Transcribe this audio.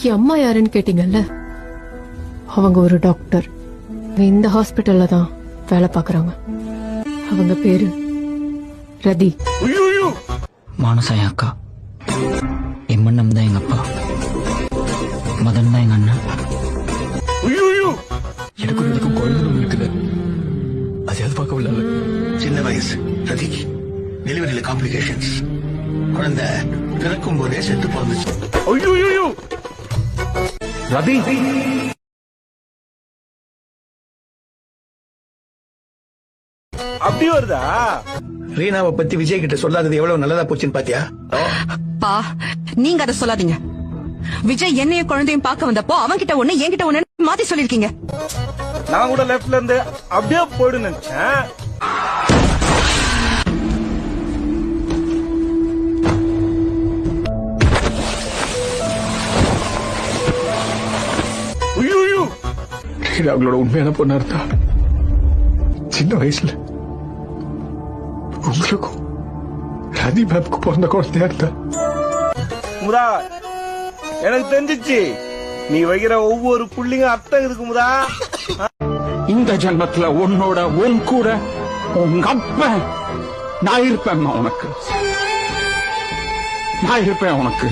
என் அம்மா யாருன்னு கேட்டீங்கல்ல, அவங்க ஒரு டாக்டர். இந்த ஹாஸ்பிட்டல்ல தான் வேலை பாக்குறாங்க. அவங்க பேரு ரதி. மானசா என் அக்கா, எம்மண்ணம் தான் எங்க அப்பா, மதன் தான் எங்க அண்ணன். எனக்கு இதுக்கும் குழந்தை இருக்குது, அது எது பார்க்கவில்லை. சின்ன வயசு ரதிக்கு டெலிவரியில காம்ப்ளிகேஷன்ஸ். குழந்தை பிறக்கும் போதே செத்து பிறந்துச்சு. ரதி அப்படி வருதா? ரீனாவை பத்தி விஜய் கிட்ட சொல்லாதது எவ்வளவு நல்லதா போச்சுன்னு பாத்தியா? பா, நீங்க அதை சொல்லாதீங்க. விஜய் என்னையும் குழந்தையும் பார்க்க வந்தப்போ அவன்கிட்ட ஒண்ணு என்கிட்ட ஒண்ணு மாத்தி சொல்லிருக்கீங்க. நான் கூட லெப்ட்ல இருந்து அப்படியே போயிடு நினைச்சேன். அவங்களோட உண்மையான பொண்ணா இருந்தா சின்ன வயசுல உங்களுக்கும் ரதி மேம்க்கு பிறந்த குழந்தையா இருந்தா. முதா, எனக்கு தெரிஞ்சிச்சு நீ வைக்கிற ஒவ்வொரு புள்ளிங்க அர்த்தம் இருக்கு முதா. இந்த ஜென்மத்துல உன்னோட உன் கூட உங்க அப்ப நான் இருப்பேன். உனக்கு நான் இருப்பேன். உனக்கு